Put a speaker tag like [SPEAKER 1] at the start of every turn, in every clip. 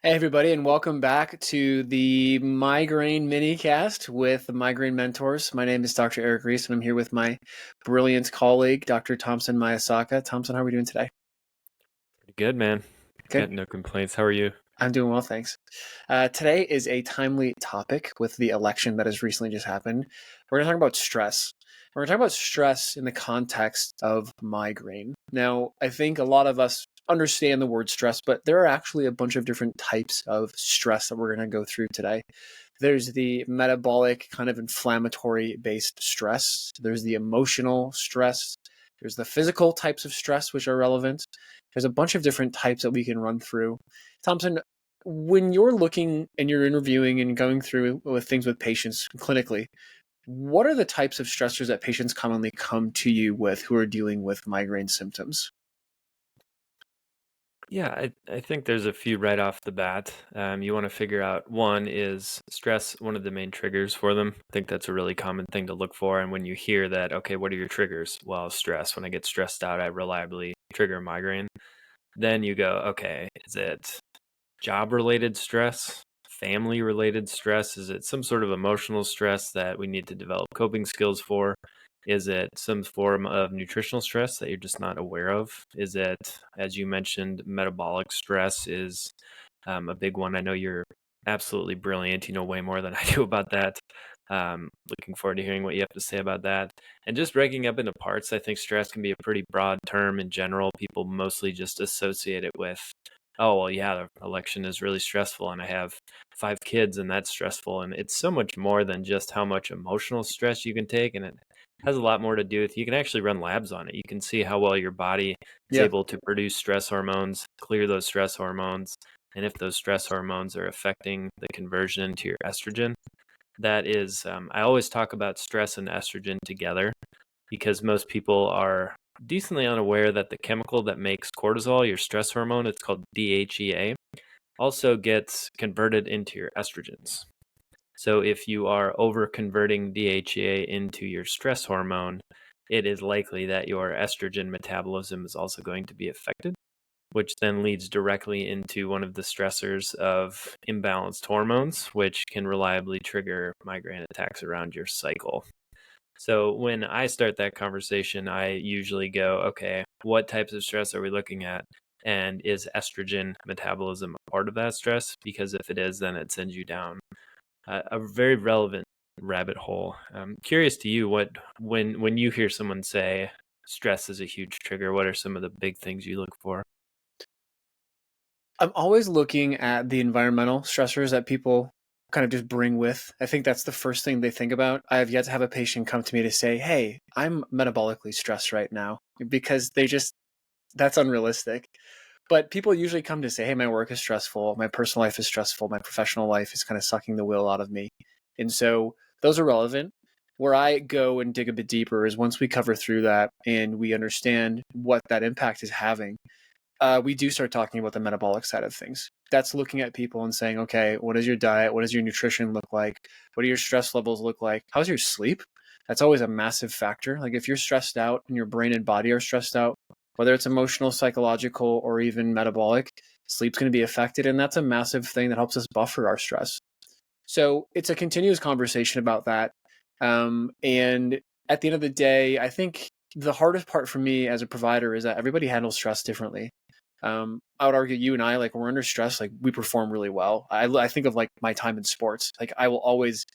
[SPEAKER 1] Hey, everybody, and welcome back to the Migraine Minicast with the Migraine Mentors. My name is Dr. Eric Reese, and I'm here with my brilliant colleague, Dr. Thompson Mayasaka. Thompson, how are we doing today?
[SPEAKER 2] Pretty good, man.
[SPEAKER 1] Good.
[SPEAKER 2] Got no complaints. How are you?
[SPEAKER 1] I'm doing well, thanks. Today is a timely topic with the election that has recently just happened. We're going to talk about stress. We're going to talk about stress in the context of migraine. Now, I think a lot of us understand the word stress, but there are actually a bunch of different types of stress that we're going to go through today. There's the metabolic kind of inflammatory based stress. There's the emotional stress. There's the physical types of stress, which are relevant. There's a bunch of different types that we can run through. Thompson, when you're looking and you're interviewing and going through with things with patients clinically, what are the types of stressors that patients commonly come to you with who are dealing with migraine symptoms?
[SPEAKER 2] Yeah, I think there's a few right off the bat. You want to figure out one is stress, one of the main triggers for them. I think that's a really common thing to look for. And when you hear that, okay, what are your triggers? Well, stress. When I get stressed out, I reliably trigger a migraine. Then you go, okay, is it job related stress? Family related stress? Is it some sort of emotional stress that we need to develop coping skills for? Is it some form of nutritional stress that you're just not aware of? Is it, as you mentioned, metabolic stress is a big one? I know you're absolutely brilliant. You know way more than I do about that. Looking forward to hearing what you have to say about that. And just breaking up into parts, I think stress can be a pretty broad term in general. People mostly just associate it with, oh, well, yeah, the election is really stressful and I have 5 kids and that's stressful. And it's so much more than just how much emotional stress you can take. And it has a lot more to do with, you can actually run labs on it. You can see how well your body is
[SPEAKER 1] Yeah.
[SPEAKER 2] able to produce stress hormones, clear those stress hormones, and if those stress hormones are affecting the conversion into your estrogen. That is, I always talk about stress and estrogen together because most people are decently unaware that the chemical that makes cortisol, your stress hormone, it's called DHEA, also gets converted into your estrogens. So if you are over converting DHEA into your stress hormone, it is likely that your estrogen metabolism is also going to be affected, which then leads directly into one of the stressors of imbalanced hormones, which can reliably trigger migraine attacks around your cycle. So when I start that conversation, I usually go, okay, what types of stress are we looking at? And is estrogen metabolism a part of that stress? Because if it is, then it sends you down a very relevant rabbit hole. Curious to you, what when you hear someone say stress is a huge trigger, what are some of the big things you look for?
[SPEAKER 1] I'm always looking at the environmental stressors that people kind of just bring with. I think that's the first thing they think about. I have yet to have a patient come to me to say, "Hey, I'm metabolically stressed right now," because that's unrealistic. But people usually come to say, "Hey, my work is stressful, my personal life is stressful, my professional life is kind of sucking the will out of me." And so those are relevant. Where I go and dig a bit deeper is once we cover through that and we understand what that impact is having, we do start talking about the metabolic side of things. That's looking at people and saying, okay, what is your diet? What does your nutrition look like? What do your stress levels look like? How's your sleep? That's always a massive factor. Like if you're stressed out and your brain and body are stressed out, whether it's emotional, psychological, or even metabolic, sleep's going to be affected. And that's a massive thing that helps us buffer our stress. So it's a continuous conversation about that. And at the end of the day, I think the hardest part for me as a provider is that everybody handles stress differently. I would argue you and I, like, when we're under stress, like, we perform really well. I think of like my time in sports. Like, I will always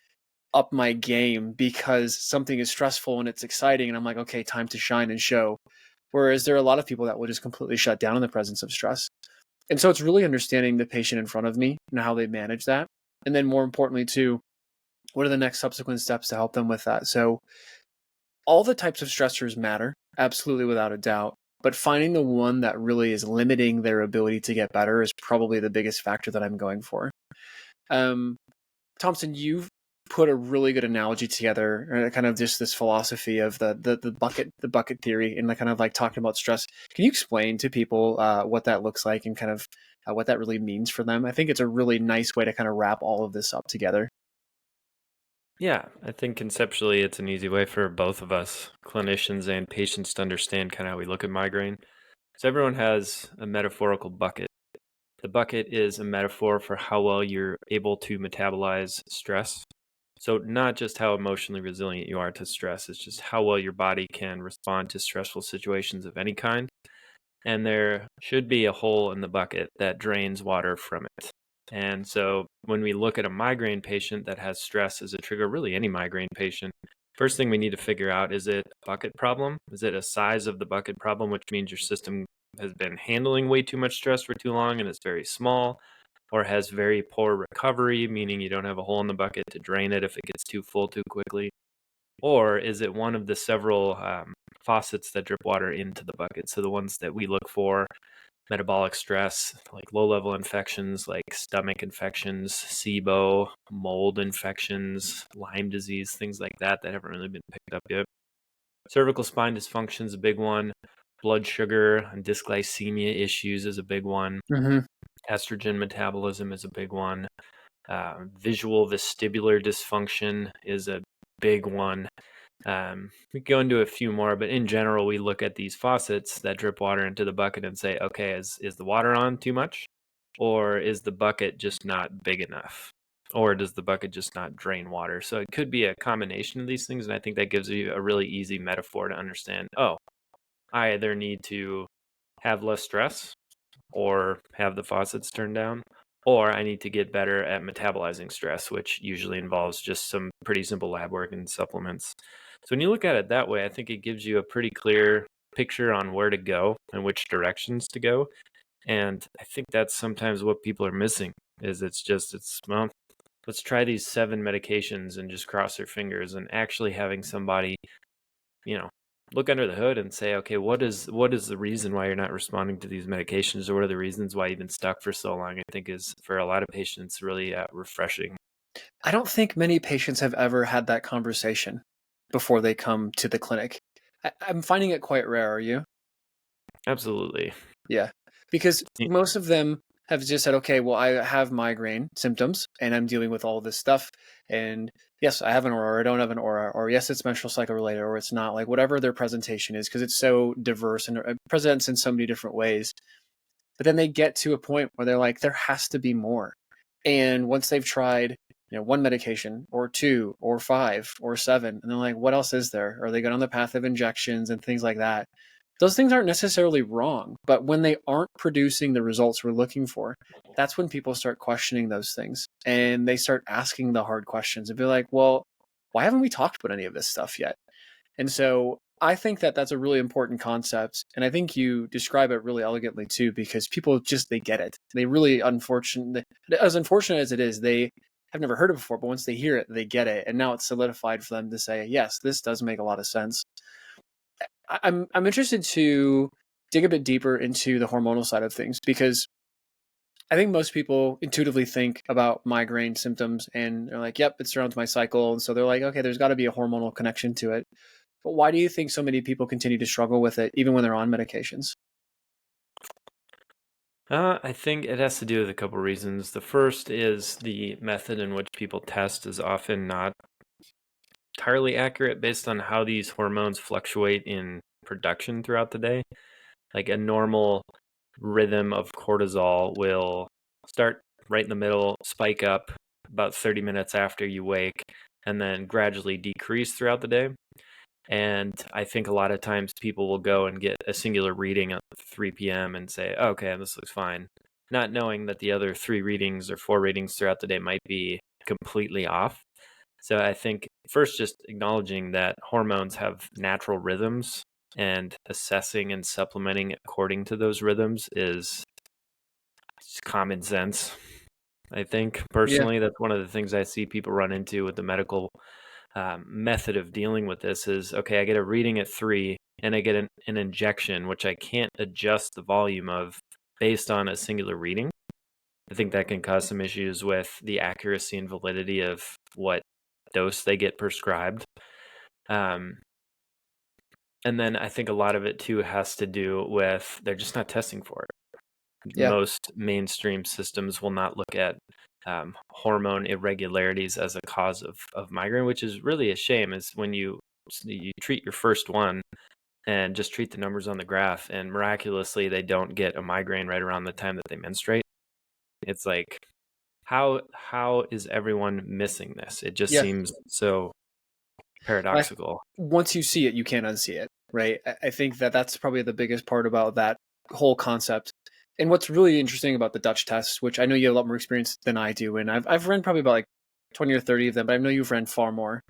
[SPEAKER 1] up my game because something is stressful and it's exciting, and I'm like, okay, time to shine and show. Whereas there are a lot of people that will just completely shut down in the presence of stress. And so it's really understanding the patient in front of me and how they manage that. And then more importantly, too, what are the next subsequent steps to help them with that? So all the types of stressors matter, absolutely without a doubt. But finding the one that really is limiting their ability to get better is probably the biggest factor that I'm going for. Um, Thompson, you've put a really good analogy together, kind of just this philosophy of the bucket theory, and kind of like talking about stress. Can you explain to people what that looks like and kind of what that really means for them? I think it's a really nice way to kind of wrap all of this up together.
[SPEAKER 2] Yeah, I think conceptually it's an easy way for both of us, clinicians and patients, to understand kind of how we look at migraine. So everyone has a metaphorical bucket. The bucket is a metaphor for how well you're able to metabolize stress. So not just how emotionally resilient you are to stress, it's just how well your body can respond to stressful situations of any kind. And there should be a hole in the bucket that drains water from it. And so when we look at a migraine patient that has stress as a trigger, really any migraine patient, first thing we need to figure out, is it a bucket problem? Is it a size of the bucket problem, which means your system has been handling way too much stress for too long and it's very small, or has very poor recovery, meaning you don't have a hole in the bucket to drain it if it gets too full too quickly? Or is it one of the several faucets that drip water into the bucket? So the ones that we look for: metabolic stress, like low-level infections like stomach infections, SIBO, mold infections, Lyme disease, things like that haven't really been picked up yet. Cervical spine dysfunction is a big one. Blood sugar and dysglycemia issues is a big one.
[SPEAKER 1] Mm-hmm.
[SPEAKER 2] Estrogen metabolism is a big one. Visual vestibular dysfunction is a big one. We go into a few more, but in general, we look at these faucets that drip water into the bucket and say, okay, is the water on too much? Or is the bucket just not big enough? Or does the bucket just not drain water? So it could be a combination of these things. And I think that gives you a really easy metaphor to understand, oh, I either need to have less stress or have the faucets turned down, or I need to get better at metabolizing stress, which usually involves just some pretty simple lab work and supplements. So when you look at it that way, I think it gives you a pretty clear picture on where to go and which directions to go. And I think that's sometimes what people are missing, is well, let's try these 7 medications and just cross their fingers, and actually having somebody, you know, look under the hood and say, okay, what is the reason why you're not responding to these medications, or what are the reasons why you've been stuck for so long, I think is, for a lot of patients, really refreshing.
[SPEAKER 1] I don't think many patients have ever had that conversation before they come to the clinic. I'm finding it quite rare. Are you?
[SPEAKER 2] Absolutely.
[SPEAKER 1] Yeah. Because
[SPEAKER 2] Y-
[SPEAKER 1] most of them have just said, okay, well, I have migraine symptoms and I'm dealing with all this stuff. And yes, I have an aura, or I don't have an aura, or yes, it's menstrual cycle related, or it's not, like whatever their presentation is, because it's so diverse and it presents in so many different ways. But then they get to a point where they're like, there has to be more. And once they've tried, one medication or two or five or seven, and they're like, what else is there? Or they go down the path of injections and things like that. Those things aren't necessarily wrong, but when they aren't producing the results we're looking for, that's when people start questioning those things and they start asking the hard questions and be like, well, why haven't we talked about any of this stuff yet? And so I think that that's a really important concept. And I think you describe it really elegantly too, because people just, they get it. They really, as unfortunate as it is, they have never heard it before, but once they hear it, they get it. And now it's solidified for them to say, yes, this does make a lot of sense. I'm interested to dig a bit deeper into the hormonal side of things, because I think most people intuitively think about migraine symptoms and they're like, yep, it surrounds my cycle. And so they're like, okay, there's got to be a hormonal connection to it. But why do you think so many people continue to struggle with it, even when they're on medications?
[SPEAKER 2] I think it has to do with a couple reasons. The first is the method in which people test is often not entirely accurate based on how these hormones fluctuate in production throughout the day. Like a normal rhythm of cortisol will start right in the middle, spike up about 30 minutes after you wake, and then gradually decrease throughout the day. And I think a lot of times people will go and get a singular reading at 3 p.m. and say, okay, this looks fine, not knowing that the other 3 readings or 4 readings throughout the day might be completely off. So I think first, just acknowledging that hormones have natural rhythms, and assessing and supplementing according to those rhythms is just common sense. I think
[SPEAKER 1] Yeah.
[SPEAKER 2] personally, that's one of the things I see people run into with the medical method of dealing with this is, okay, I get a reading at 3 and I get an injection, which I can't adjust the volume of based on a singular reading. I think that can cause some issues with the accuracy and validity of what dose they get prescribed. Um, and then I think a lot of it too has to do with they're just not testing for it.
[SPEAKER 1] Yeah.
[SPEAKER 2] Most mainstream systems will not look at hormone irregularities as a cause of migraine, which is really a shame. Is when you treat your first one and just treat the numbers on the graph, and miraculously they don't get a migraine right around the time that they menstruate. It's like, how is everyone missing this? It just
[SPEAKER 1] Yeah.
[SPEAKER 2] seems so paradoxical.
[SPEAKER 1] Once you see it, you can't unsee it, right? I think that that's probably the biggest part about that whole concept. And what's really interesting about the Dutch test, which I know you have a lot more experience than I do, and I've run probably about like 20 or 30 of them, but I know you've run far more.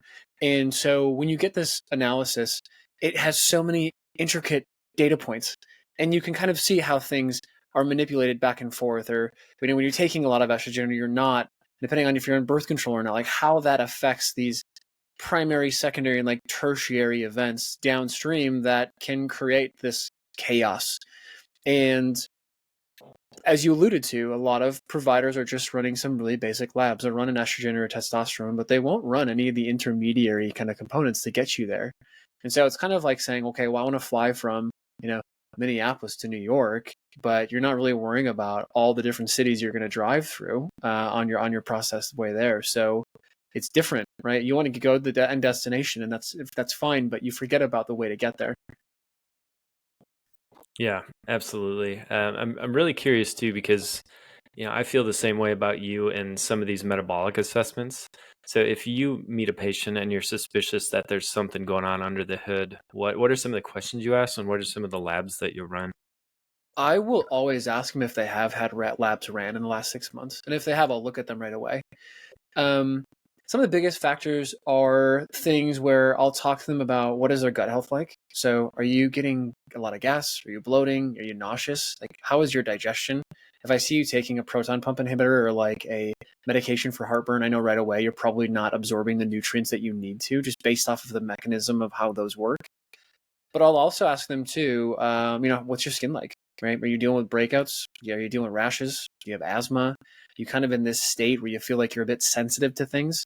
[SPEAKER 1] And so when you get this analysis, it has so many intricate data points, and you can kind of see how things are manipulated back and forth, or when you're taking a lot of estrogen or you're not, depending on if you're on birth control or not, like how that affects these primary, secondary, and like tertiary events downstream that can create this chaos. And as you alluded to, a lot of providers are just running some really basic labs. They'll run an estrogen or a testosterone, but they won't run any of the intermediary kind of components to get you there. And so it's kind of like saying, okay, well, I want to fly from, you know, Minneapolis to New York, but you're not really worrying about all the different cities you're going to drive through on your process way there. So it's different, right? You want to go to the end destination, and that's fine, but you forget about the way to get there.
[SPEAKER 2] Yeah, absolutely. I'm really curious too because I feel the same way about you and some of these metabolic assessments. So if you meet a patient and you're suspicious that there's something going on under the hood, what are some of the questions you ask, and what are some of the labs that you run?
[SPEAKER 1] I will always ask them if they have had rat labs ran in the last 6 months, and if they have, I'll look at them right away. Um, some of the biggest factors are things where I'll talk to them about what is their gut health like. So, are you getting a lot of gas? Are you bloating? Are you nauseous? Like, how is your digestion? If I see you taking a proton pump inhibitor or like a medication for heartburn, I know right away you're probably not absorbing the nutrients that you need to, just based off of the mechanism of how those work. But I'll also ask them too, what's your skin like? Right? Are you dealing with breakouts? Yeah, are you dealing with rashes? Do you have asthma? Are you kind of in this state where you feel like you're a bit sensitive to things?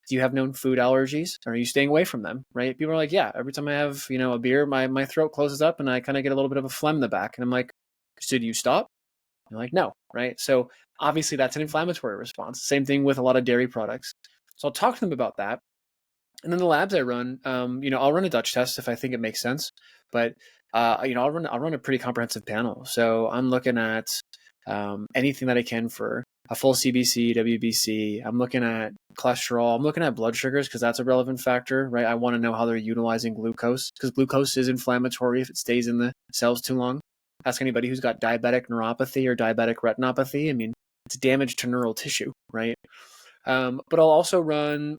[SPEAKER 1] Do you have known food allergies? Or are you staying away from them? Right? People are like, yeah, every time I have, a beer, my throat closes up and I kind of get a little bit of a phlegm in the back. And I'm like, so do you stop? And they're like, no, right? So obviously that's an inflammatory response. Same thing with a lot of dairy products. So I'll talk to them about that. And then the labs I run, I'll run a Dutch test if I think it makes sense, but I'll run a pretty comprehensive panel. So I'm looking at anything that I can for a full CBC, WBC. I'm looking at cholesterol. I'm looking at blood sugars because that's a relevant factor, right? I want to know how they're utilizing glucose because glucose is inflammatory if it stays in the cells too long. Ask anybody who's got diabetic neuropathy or diabetic retinopathy. I mean, it's damage to neural tissue, right? But I'll also run,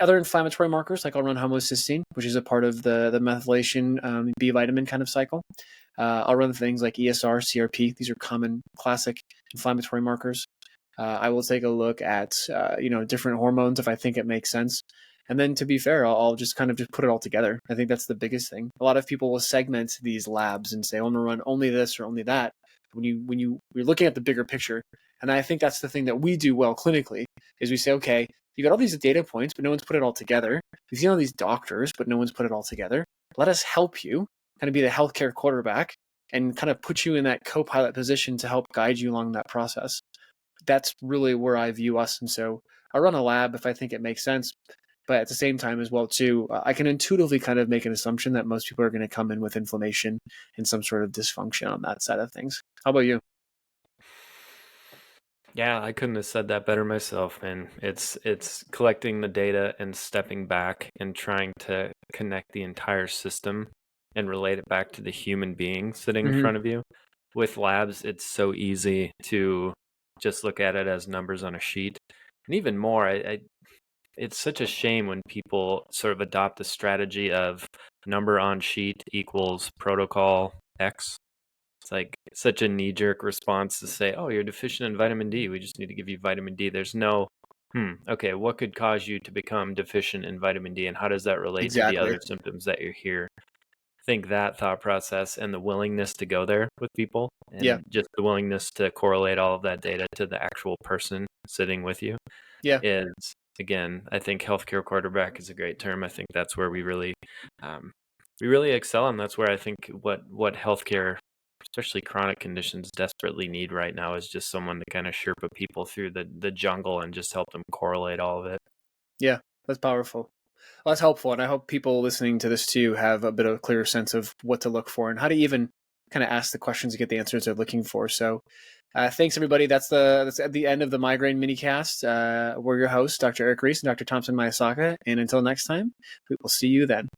[SPEAKER 1] other inflammatory markers, like I'll run homocysteine, which is a part of the methylation B vitamin kind of cycle. I'll run things like ESR, CRP. These are common classic inflammatory markers. I will take a look at different hormones if I think it makes sense. And then to be fair, I'll just kind of just put it all together. I think that's the biggest thing. A lot of people will segment these labs and say, "Oh, I'm gonna run only this or only that." You're looking at the bigger picture, and I think that's the thing that we do well clinically is we say, okay, you got all these data points, but no one's put it all together. You've seen all these doctors, but no one's put it all together. Let us help you kind of be the healthcare quarterback and kind of put you in that co-pilot position to help guide you along that process. That's really where I view us. And so I run a lab if I think it makes sense. But at the same time as well, too, I can intuitively kind of make an assumption that most people are going to come in with inflammation and some sort of dysfunction on that side of things. How about you?
[SPEAKER 2] Yeah, I couldn't have said that better myself, man. It's collecting the data and stepping back and trying to connect the entire system and relate it back to the human being sitting in
[SPEAKER 1] Mm-hmm.
[SPEAKER 2] front of you. With labs, it's so easy to just look at it as numbers on a sheet. And even more, it's such a shame when people sort of adopt the strategy of number on sheet equals protocol X. It's like such a knee-jerk response to say, "Oh, you're deficient in vitamin D. We just need to give you vitamin D." There's no, okay, what could cause you to become deficient in vitamin D, and how does that relate to the
[SPEAKER 1] Exactly.
[SPEAKER 2] other symptoms that you're here? I think that thought process and the willingness to go there with people,
[SPEAKER 1] Yeah.
[SPEAKER 2] and just the willingness to correlate all of that data to the actual person sitting with you
[SPEAKER 1] Yeah.
[SPEAKER 2] is, again, I think healthcare quarterback is a great term. I think that's where um, we really excel, and that's where I think what healthcare, especially chronic conditions, desperately need right now is just someone to kind of Sherpa people through the jungle and just help them correlate all of it.
[SPEAKER 1] Yeah. That's powerful. Well, that's helpful. And I hope people listening to this too have a bit of a clearer sense of what to look for and how to even kind of ask the questions to get the answers they're looking for. So thanks, everybody. That's at the end of the Migraine Minicast. We're your hosts, Dr. Eric Reese and Dr. Thompson Mayasaka. And until next time, we will see you then.